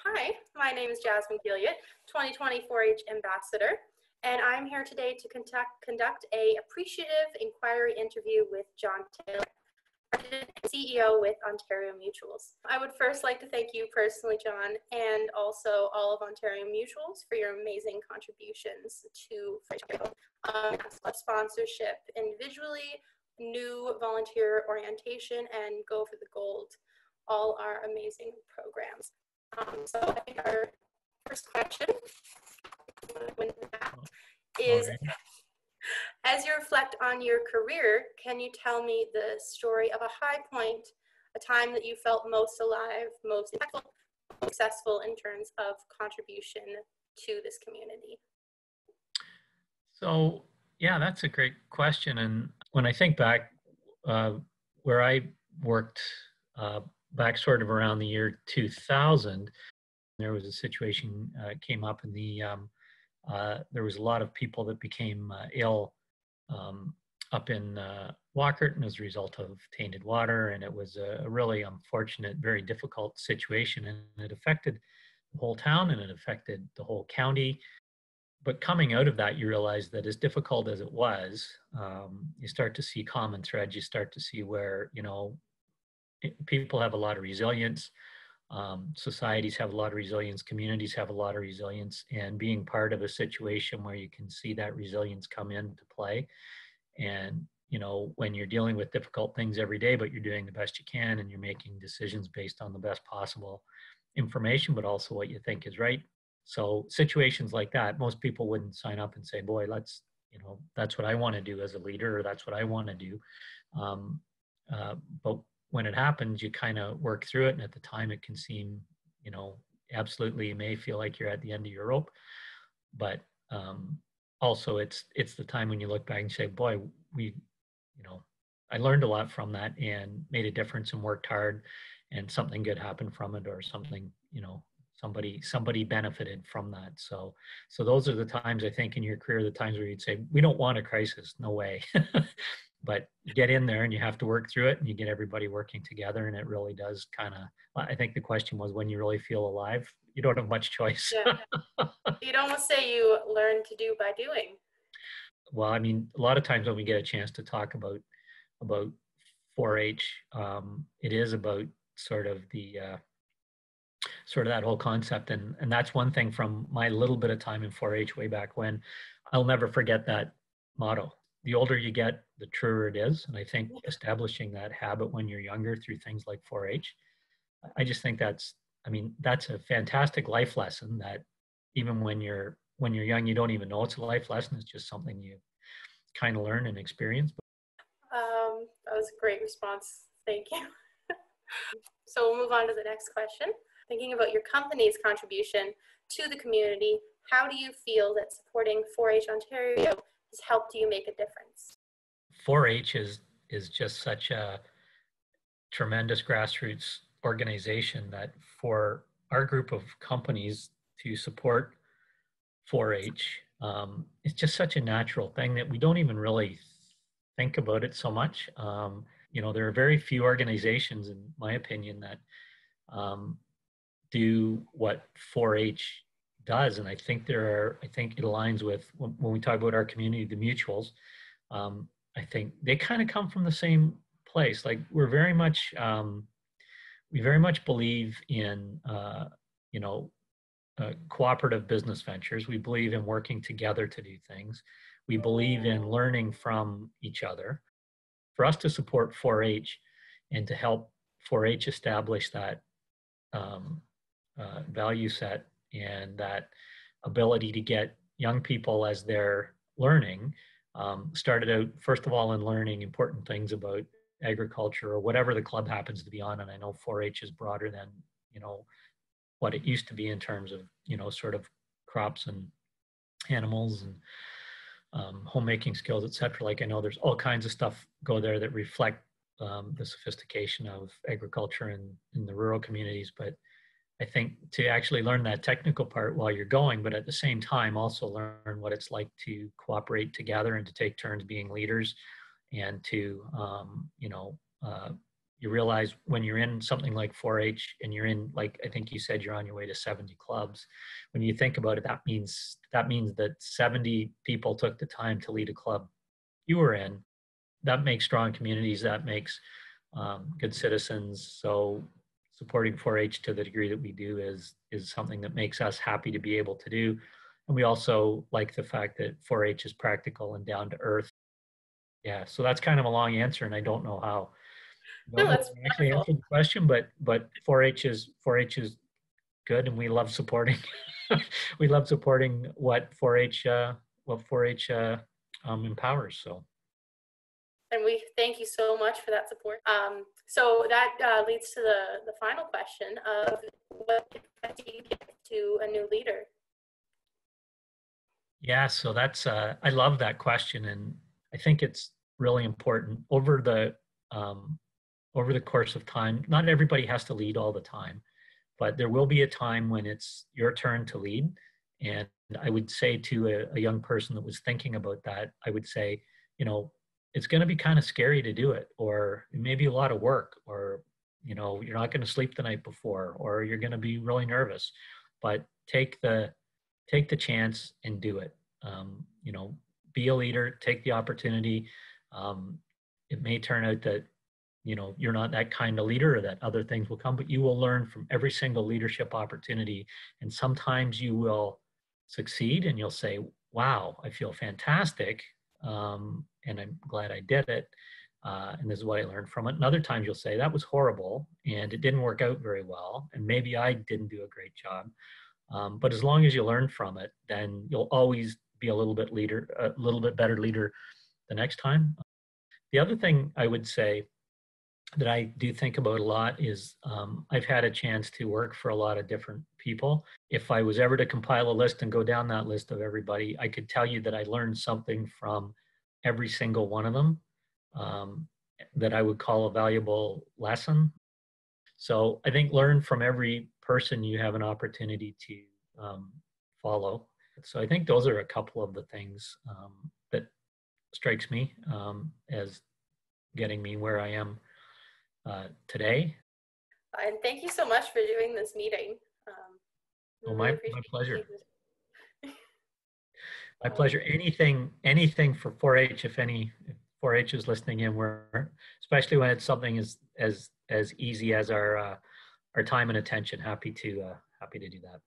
Hi, my name is Jasmine Gilliott, 2020 4-H Ambassador, and I'm here today to conduct a appreciative inquiry interview with John Taylor, President and CEO with Ontario Mutuals. I would first like to thank you personally, John, and also all of Ontario Mutuals for your amazing contributions to sponsorship, individually, new volunteer orientation, and Go for the Gold. All are amazing programs. So I think our first question is, as you reflect on your career, can you tell me the story of a high point, a time that you felt most alive, most impactful, most successful in terms of contribution to this community? So, yeah, that's a great question. And when I think back, where I worked back sort of around the year 2000, there was a situation came up in there was a lot of people that became ill up in Walkerton as a result of tainted water. And it was a really unfortunate, very difficult situation. And it affected the whole town and it affected the whole county. But coming out of that, you realize that as difficult as it was, you start to see common threads. You start to see where, people have a lot of resilience. Societies have a lot of resilience. Communities have a lot of resilience. And being part of a situation where you can see that resilience come into play. And, when you're dealing with difficult things every day, but you're doing the best you can and you're making decisions based on the best possible information, but also what you think is right. So situations like that, most people wouldn't sign up and say, boy, that's what I want to do as a leader, or that's what I want to do. But when it happens, you kind of work through it. And at the time it can seem, absolutely, you may feel like you're at the end of your rope, but also it's the time when you look back and say, boy, I learned a lot from that and made a difference and worked hard and something good happened from it, or something, somebody benefited from that. So those are the times, I think, in your career, the times where you'd say, we don't want a crisis, no way. But you get in there and you have to work through it and you get everybody working together. And it really does I think the question was, when you really feel alive, you don't have much choice. Yeah. You'd almost say you learn to do by doing. Well, I mean, a lot of times when we get a chance to talk about 4-H, it is about sort of that whole concept. And that's one thing from my little bit of time in 4-H way back when. I'll never forget that motto. The older you get, the truer it is. And I think establishing that habit when you're younger through things like 4-H, I just think that's a fantastic life lesson that even when you're young, you don't even know it's a life lesson. It's just something you kind of learn and experience. That was a great response. Thank you. So we'll move on to the next question. Thinking about your company's contribution to the community, how do you feel that supporting 4-H Ontario has helped you make a difference? 4-H is just such a tremendous grassroots organization that for our group of companies to support 4-H, it's just such a natural thing that we don't even really think about it so much. There are very few organizations, in my opinion, that do what 4-H does. And I think it aligns with when we talk about our community, the mutuals. I think they kind of come from the same place. Like we very much believe in, cooperative business ventures. We believe in working together to do things. We believe in learning from each other. For us to support 4-H and to help 4-H establish that value set and that ability to get young people as they're learning, started out, first of all, in learning important things about agriculture or whatever the club happens to be on. And I know 4-H is broader than, what it used to be in terms of, sort of crops and animals and homemaking skills, etc. Like I know there's all kinds of stuff go there that reflect the sophistication of agriculture in the rural communities. But I think to actually learn that technical part while you're going, but at the same time also learn what it's like to cooperate together and to take turns being leaders and to you realize when you're in something like 4-H and you're in, like, I think you said you're on your way to 70 clubs. When you think about it, that means that 70 people took the time to lead a club you were in. That makes strong communities. That makes good citizens. So supporting 4-H to the degree that we do is something that makes us happy to be able to do. And we also like the fact that 4-H is practical and down to earth. Yeah, so that's kind of a long answer, and I don't know how. I No, don't know that's if I actually wonderful. answered the question, but 4-H is good, and we love supporting. We love supporting what 4-H empowers. So. And we thank you so much for that support. So that leads to the final question of what advice do you give to a new leader? Yeah, so that's I love that question, and I think it's really important over the course of time. Not everybody has to lead all the time, but there will be a time when it's your turn to lead. And I would say to a young person that was thinking about that, I would say, it's going to be kind of scary to do it, or it may be a lot of work, or you're not going to sleep the night before, or you're going to be really nervous, but take the chance and do it. Be a leader, take the opportunity. It may turn out that you're not that kind of leader, or that other things will come, but you will learn from every single leadership opportunity. And sometimes you will succeed and you'll say, wow, I feel fantastic, and I'm glad I did it, and this is what I learned from it. And other times you'll say, that was horrible and it didn't work out very well, and maybe I didn't do a great job. But as long as you learn from it, then you'll always be a little bit better leader the next time. The other thing I would say that I do think about a lot is I've had a chance to work for a lot of different people. If I was ever to compile a list and go down that list of everybody, I could tell you that I learned something from every single one of them, that I would call a valuable lesson. So I think learn from every person you have an opportunity to follow. So I think those are a couple of the things that strikes me as getting me where I am today. And thank you so much for doing this meeting. We Oh, really my appreciate pleasure. you. My pleasure. Anything for 4-H, if 4-H is listening in, we're, especially when it's something as easy as our time and attention, happy to do that.